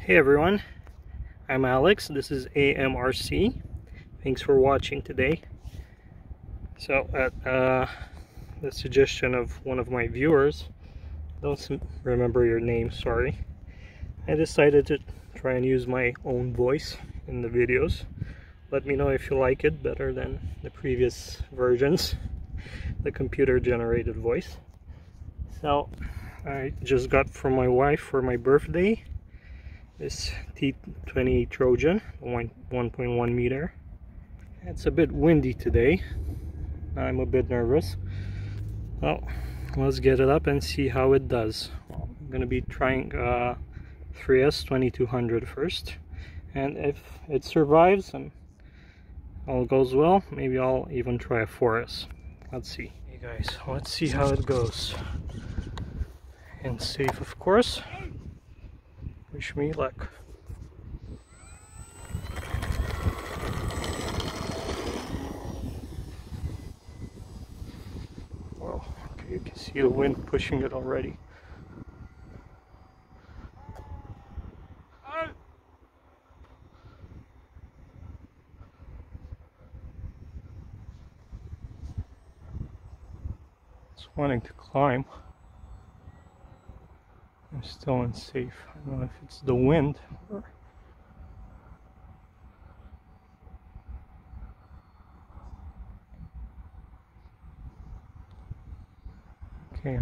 Hey everyone, I'm Alex. This is AMRC. Thanks for watching today. So at the suggestion of one of my viewers, don't remember your name, sorry, I decided to try and use my own voice in the videos. Let me know if you like it better than the previous versions, the computer generated voice. So I just got from my wife for my birthday this T-28 Trojan, 1.1 meter. It's a bit windy today. I'm a bit nervous. Well, let's get it up and see how it does. I'm going to be trying 3S 2200 first, and if it survives and all goes well, maybe I'll even try a 4S. Let's see. Hey guys, let's see how it goes. And safe, of course. Wish me luck. Well, okay, you can see the wind pushing it already. It's wanting to climb. I'm still unsafe. I don't know if it's the wind or... Okay,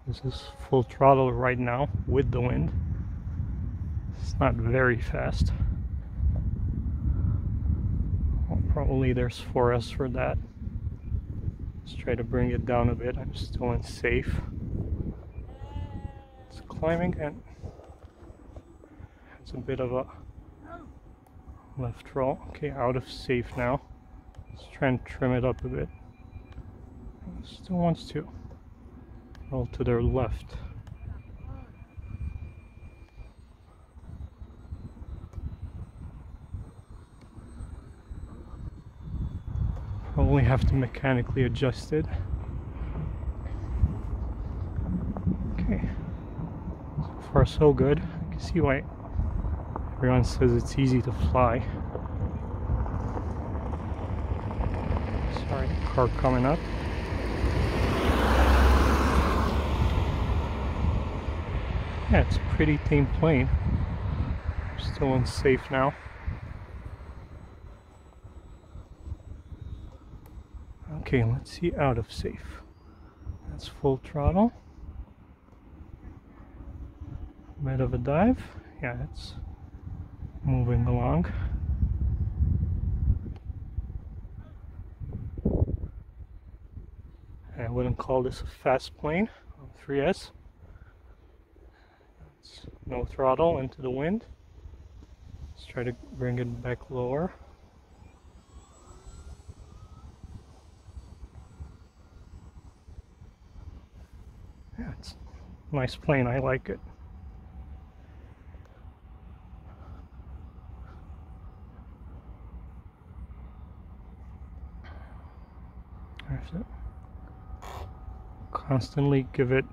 this is full throttle right now with the wind. It's not very fast. Well, probably there's 4S for that. Let's try to bring it down a bit. I'm still unsafe. It's climbing and it's a bit of a left roll. Okay, out of safe now. Let's try and trim it up a bit. It still wants to roll to their left. Probably have to mechanically adjust it. Okay, so far so good. I can see why everyone says it's easy to fly. Sorry, car coming up. Yeah, it's a pretty tame plane. I'm still unsafe now. Okay, let's see out of safe. That's full throttle. Bit of a dive. Yeah, it's moving along. I wouldn't call this a fast plane on 3S. It's no throttle into the wind. Let's try to bring it back lower. Yeah, it's a nice plane, I like it. I have to constantly give it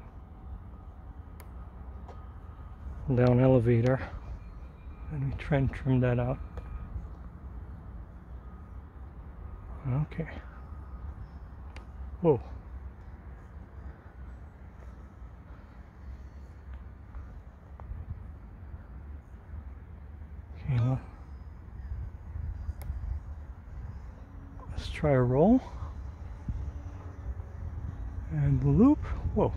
down elevator, and we try and trim that out. Okay. Whoa. Okay, well, let's try a roll. And loop. Whoa.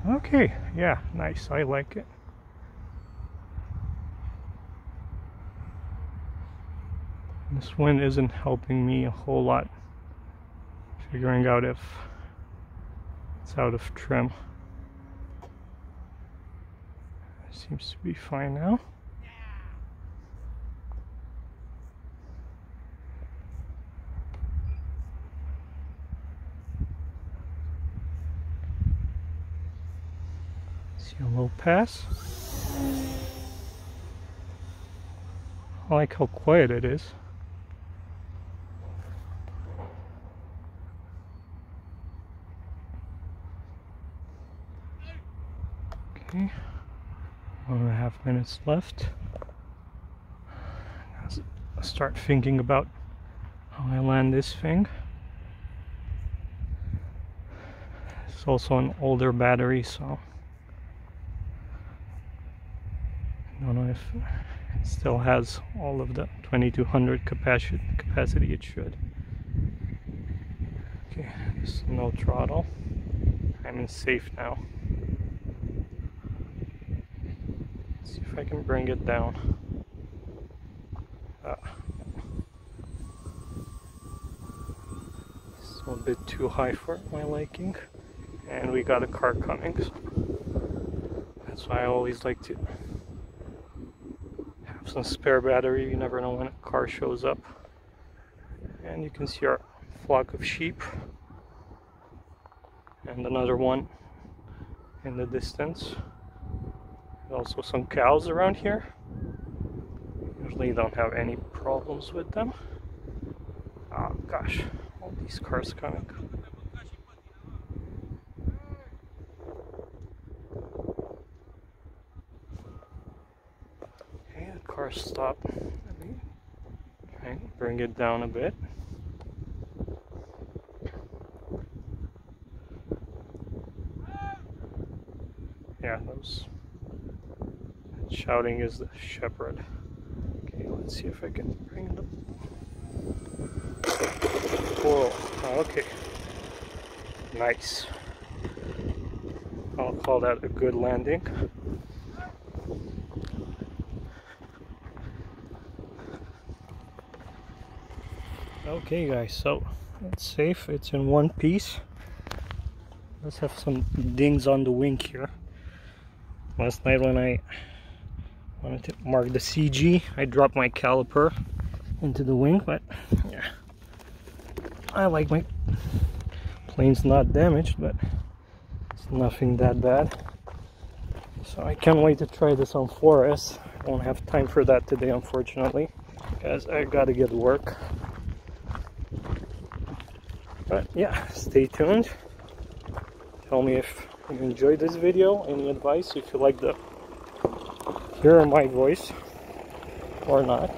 Okay, yeah, nice. I like it. This wind isn't helping me a whole lot figuring out if it's out of trim. Seems to be fine now. See a low pass. I like how quiet it is. Okay. 1.5 minutes left. I'll start thinking about how I land this thing. It's also an older battery, so I don't know if it still has all of the 2200 capacity it should. Okay, just no throttle. I'm in safe now. Let's see if I can bring it down. It's a bit too high for my liking. And we got a car coming. So that's why I always like to have some spare battery. You never know when a car shows up. And you can see our flock of sheep. And another one in the distance. Also some cows around here. Usually don't have any problems with them. Oh gosh, all these cars coming. Okay, the car stopped. Let me try and bring it down a bit. Yeah, those shouting is the shepherd. Okay, let's see if I can bring it up. Whoa, okay. Nice. I'll call that a good landing. Okay guys, so it's safe, it's in one piece. Let's have some dings on the wing here. Last night when I wanted to mark the CG, I dropped my caliper into the wing, but yeah, I like my plane's not damaged, but it's nothing that bad. So I can't wait to try this on 4S. I won't have time for that today, unfortunately, because I gotta get to work. But yeah, stay tuned. Tell me if you enjoyed this video, any advice, if you like to hear my voice or not.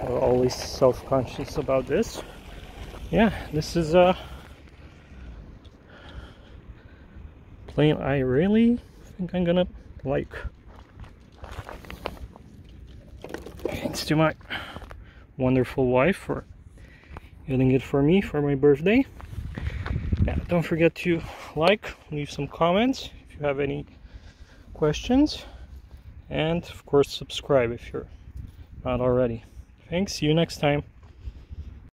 I'm always self-conscious about this. Yeah, this is a plane I really think I'm gonna like. Thanks to my wonderful wife for getting it for me for my birthday. Yeah, don't forget to like, leave some comments if you have any questions, and of course subscribe if you're not already. Thanks, see you next time.